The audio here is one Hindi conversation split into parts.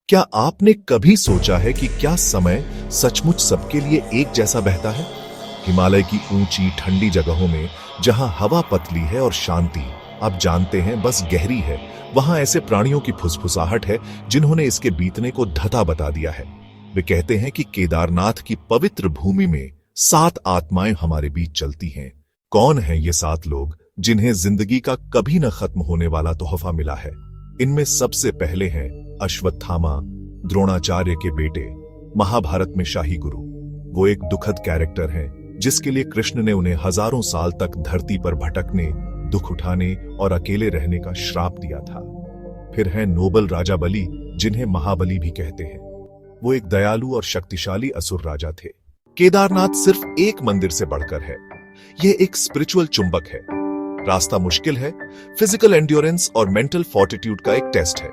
क्या आपने कभी सोचा है कि क्या समय सचमुच सबके लिए एक जैसा बहता है? हिमालय की ऊंची ठंडी जगहों में जहां हवा पतली है और शांति आप जानते हैं बस गहरी है, वहां ऐसे प्राणियों की फुसफुसाहट है जिन्होंने इसके बीतने को धता बता दिया है। वे कहते हैं कि केदारनाथ की पवित्र भूमि में 7 आत्माएं हमारे बीच चलती हैं। कौन हैं ये 7 लोग जिन्हें जिंदगी का कभी न खत्म होने वाला तोहफा मिला है? इनमें सबसे पहले हैं अश्वत्थामा, द्रोणाचार्य के बेटे, महाभारत में शाही गुरु। वो एक दुखद कैरेक्टर हैं जिसके लिए कृष्ण ने उन्हें हजारों साल तक धरती पर भटकने, दुख उठाने और अकेले रहने का श्राप दिया था। फिर हैं नोबल राजा बलि, जिन्हें महाबली भी कहते हैं। वो एक दयालु और शक्तिशाली असुर राजा थे। केदारनाथ सिर्फ एक मंदिर से बढ़कर है। यह एक स्पिरिचुअल चुंबक है। रास्ता मुश्किल है, फिजिकल एंड्योरेंस और मेंटल फोर्टिट्यूड का एक टेस्ट है।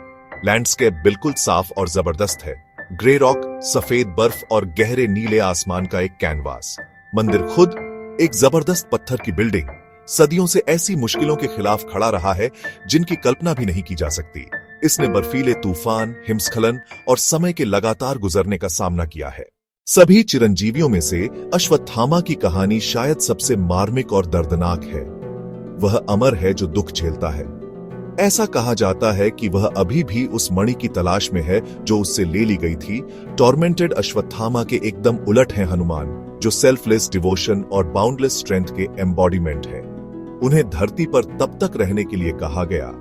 लैंडस्केप बिल्कुल साफ और जबरदस्त है। ग्रे रॉक, सफेद बर्फ और गहरे नीले आसमान का एक कैनवास। मंदिर खुद एक जबरदस्त पत्थर की बिल्डिंग, सदियों से ऐसी मुश्किलों के खिलाफ खड़ा रहा है जिनकी कल्पना भी नहीं की जा सकती। इसने बर्फीले तूफान, हिमस्खलन और समय के लगातार गुजरने का सामना किया है। सभी चिरंजीवियों में से अश्वत्थामा की कहानी शायद सबसे मार्मिक और दर्दनाक है। वह अमर है जो दुख झेलता है। ऐसा कहा जाता है कि वह अभी भी उस मणि की तलाश में है जो उससे ले ली गई थी। टॉर्मेंटेड अश्वत्थामा के एकदम उलट हैं हनुमान, जो सेल्फलेस डिवोशन और बाउंडलेस स्ट्रेंथ के एम्बॉडीमेंट हैं। उन्हें धरती पर तब तक रहने के लिए कहा गया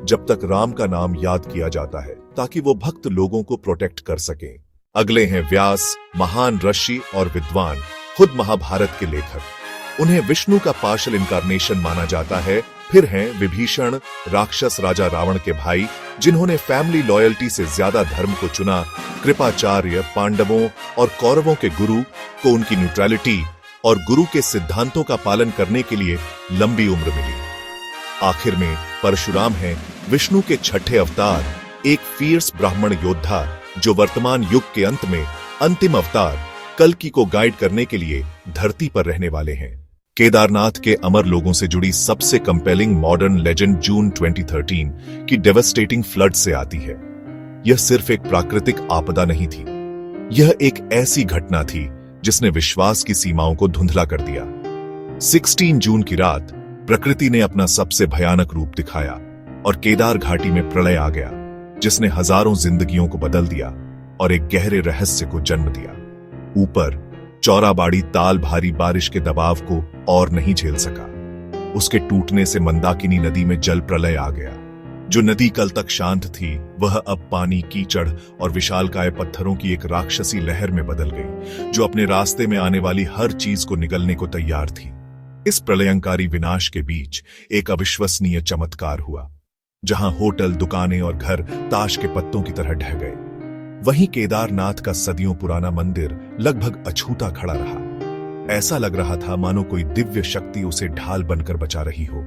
जब तक राम का नाम याद किया जाता है, ताकि वो भक्त लोगों को प्रोटेक्ट कर सकें। अगले हैं व्यास, महान ऋषि और विद्वान, खुद महाभारत के लेखक। उन्हें विष्णु का पार्शियल इनकारनेशन माना जाता है। फिर हैं विभीषण, राक्षस राजा रावण के भाई, जिन्होंने फैमिली लॉयल्टी से ज्यादा धर्म को चुना। कृपाचार्य, पांडवों और कौरवों के गुरु को उनकी न्यूट्रलिटी और गुरु के सिद्धांतों का पालन करने के लिए लंबी उम्र मिली। आखिर में परशुराम हैं, विष्णु के 6ठे अवतार, एक फियर्स ब्राह्मण योद्धा जो वर्तमान युग के अंत में अंतिम अवतार कल्कि को गाइड करने के लिए धरती पर रहने वाले हैं। केदारनाथ के अमर लोगों से जुड़ी सबसे कंपेलिंग मॉडर्न लेजेंड जून 2013 की डेवास्टेटिंग फ्लड से आती है। यह सिर्फ एक प्राकृतिक आपदा नहीं थी, यह एक ऐसी घटना थी जिसने विश्वास की सीमाओं को धुंधला कर दिया। 16 जून की रात प्रकृति ने अपना सबसे भयानक रूप दिखाया और केदार घाटी में प्रलय आ गया, जिसने हजारों जिंदगियों को बदल दिया और एक गहरे रहस्य को जन्म दिया। ऊपर चौराबाड़ी ताल भारी बारिश के दबाव को और नहीं झेल सका। उसके टूटने से मंदाकिनी नदी में जल प्रलय आ गया। जो नदी कल तक शांत थी, वह अब पानी, कीचड़ और विशालकाय पत्थरों की एक राक्षसी लहर में बदल गई, जो अपने रास्ते में आने वाली हर चीज को निगलने को तैयार थी। इस प्रलयंकारी विनाश के बीच एक अविश्वसनीय चमत्कार हुआ। जहां होटल, दुकानें और घर ताश के पत्तों की तरह ढह गए, वहीं केदारनाथ का सदियों पुराना मंदिर लगभग अछूता खड़ा रहा। ऐसा लग रहा था मानो कोई दिव्य शक्ति उसे ढाल बनकर बचा रही हो।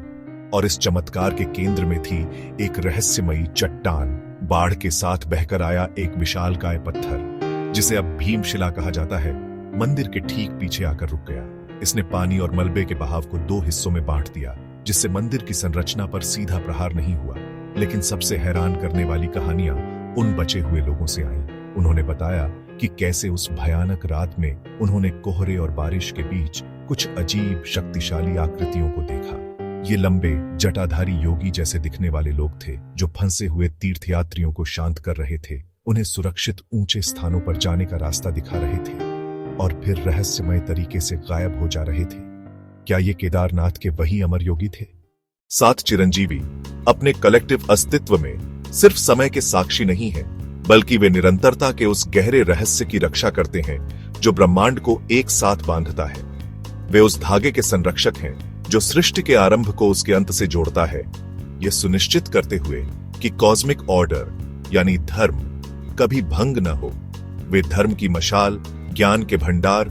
और इस चमत्कार के केंद्र में थी एक रहस्यमयी चट्टान, बाढ़ के साथ बहकर आया एक विशालकाय पत्थर, जिसे अब भीमशिला कहा जाता है, मंदिर के ठीक पीछे आकर रुक गया। इसने पानी और मलबे के बहाव को 2 हिस्सों में बांट दिया, जिससे मंदिर की संरचना पर सीधा प्रहार नहीं हुआ। लेकिन सबसे हैरान करने वाली कहानियां उन बचे हुए लोगों से आईं। उन्होंने बताया कि कैसे उस भयानक रात में उन्होंने कोहरे और बारिश के बीच कुछ अजीब शक्तिशाली आकृतियों को देखा। ये लंबे, जटाधारी योगी जैसे दिखने वाले लोग थे, जो फंसे हुए तीर्थयात्रियों को शांत कर रहे थे, उन्हें सुरक्षित ऊंचे स्थानों पर जाने का रास्ता दिखा रहे थे और फिर रहस्यमय तरीके से गायब हो जा रहे थे। क्या ये केदारनाथ के वही अमर योगी थे? 7 चिरंजीवी अपने कलेक्टिव अस्तित्व में सिर्फ समय के साक्षी नहीं है, बल्कि वे निरंतरता के उस गहरे रहस्य की रक्षा करते हैं जो ब्रह्मांड को एक साथ बांधता है। वे उस धागे के संरक्षक हैं जो सृष्टि के आरंभ को उसके अंत से जोड़ता है, यह सुनिश्चित करते हुए कि कॉस्मिक ऑर्डर यानी धर्म कभी भंग न हो। वे धर्म की मशाल, ज्ञान के भंडार,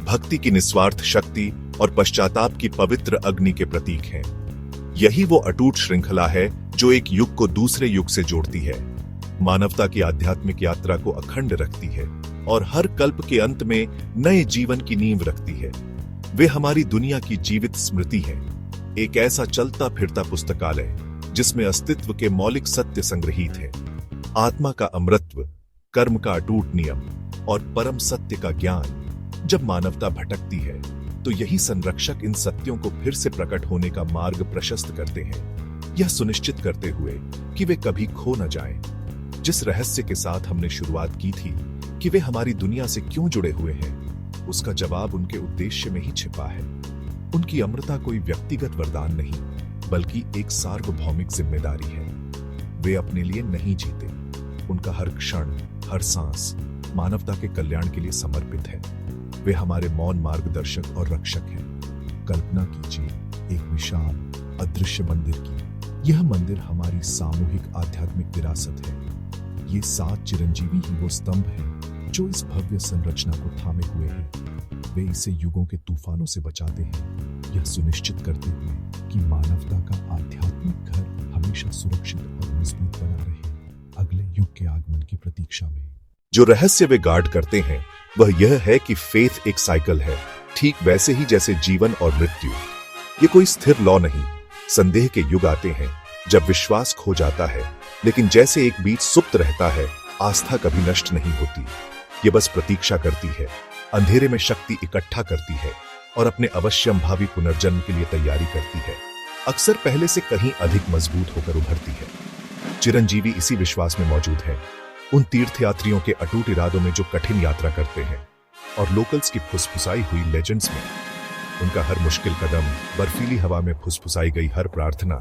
भक्ति की निस्वार्थ शक्ति और पश्चाताप की पवित्र अग्नि के प्रतीक हैं। यही वो अटूट श्रृंखला है जो एक युग को दूसरे युग से जोड़ती है, मानवता की आध्यात्मिक यात्रा को अखंड रखती है और हर कल्प के अंत में नए जीवन की नींव रखती है। वे हमारी दुनिया की जीवित स्मृति है, एक ऐसा चलता फिरता पुस्तकालय जिसमें अस्तित्व के मौलिक सत्य संग्रहीत हैं। आत्मा का अमृतत्व, कर्म का अटूट नियम और परम सत्य का ज्ञान। जब मानवता भटकती है तो यही संरक्षक इन सत्यों को फिर से प्रकट होने का मार्ग प्रशस्त करते हैं, यह सुनिश्चित करते हुए कि वे कभी खो न जाएं। जिस रहस्य के साथ हमने शुरुआत की थी कि वे हमारी दुनिया से क्यों जुड़े हुए हैं, उसका जवाब उनके उद्देश्य में ही छिपा है। उनकी अमरता कोई व्यक्तिगत वरदान नहीं, बल्कि एक सार्वभौमिक जिम्मेदारी है। वे अपने लिए नहीं जीते, उनका हर क्षण, हर सांस मानवता के कल्याण के लिए समर्पित है। वे हमारे मौन मार्गदर्शक और रक्षक हैं। कल्पना कीजिए एक विशाल अदृश्य मंदिर की। यह मंदिर हमारी सामूहिक आध्यात्मिक विरासत है। ये 7 चिरंजीवी ही वो स्तंभ हैं जो इस भव्य संरचना को थामे हुए हैं। वे इसे युगों के तूफानों से बचाते हैं, यह सुनिश्चित करते हुए कि मानवता का आध्यात्मिक घर हमेशा सुरक्षित और मजबूत बना रहे, अगले युग के आगमन की प्रतीक्षा में। जो रहस्य वे गार्ड करते हैं वह यह है कि फेथ एक साइकिल है, ठीक वैसे ही जैसे जीवन और मृत्यु। ये कोई स्थिर लॉ नहीं। संदेह के युग आते हैं जब विश्वास खो जाता है, लेकिन जैसे एक बीज सुप्त रहता है, आस्था कभी नष्ट नहीं होती। ये बस प्रतीक्षा करती है, अंधेरे में शक्ति इकट्ठा करती है और अपने अवश्यंभावी पुनर्जन्म के लिए तैयारी करती है। अक्सर पहले से कहीं अधिक मजबूत होकर उभरती है। चिरंजीवी इसी विश्वास में मौजूद है, उन तीर्थयात्रियों के अटूट इरादों में जो कठिन यात्रा करते हैं, और लोकल्स की फुसफुसाई हुई लेजेंड्स में। उनका हर मुश्किल कदम, बर्फीली हवा में फुसफुसाई गई हर प्रार्थना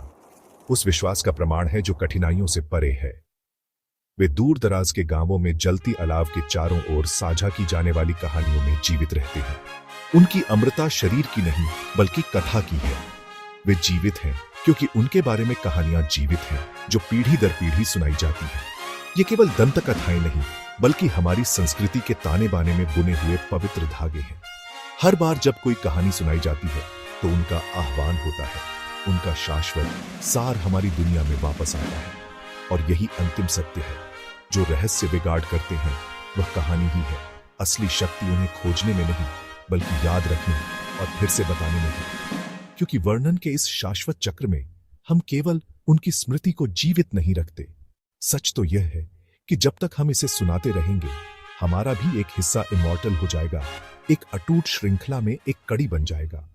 उस विश्वास का प्रमाण है जो कठिनाइयों से परे है। वे दूर दराज के गांवों में जलती अलाव के चारों ओर साझा की जाने वाली कहानियों में जीवित रहते हैं। उनकी अमरता शरीर की नहीं बल्कि कथा की है। वे जीवित हैं क्योंकि उनके बारे में कहानियां जीवित हैं जो पीढ़ी दर पीढ़ी सुनाई जाती हैं। ये केवल दंत कथाएं नहीं बल्कि हमारी संस्कृति के ताने बाने में बुने हुए पवित्र धागे हैं। हर बार जब कोई कहानी सुनाई जाती है तो उनका आह्वान होता है, उनका शाश्वत सार हमारी दुनिया में वापस आता है। और यही अंतिम सत्य है। जो रहस्य वे गार्ड करते हैं वह कहानी ही है। असली शक्ति उन्हें खोजने में नहीं बल्कि याद रखने और फिर से बताने में है। क्योंकि वर्णन के इस शाश्वत चक्र में हम केवल उनकी स्मृति को जीवित नहीं रखते, सच तो यह है कि जब तक हम इसे सुनाते रहेंगे, हमारा भी एक हिस्सा इमॉर्टल हो जाएगा, एक अटूट श्रृंखला में एक कड़ी बन जाएगा।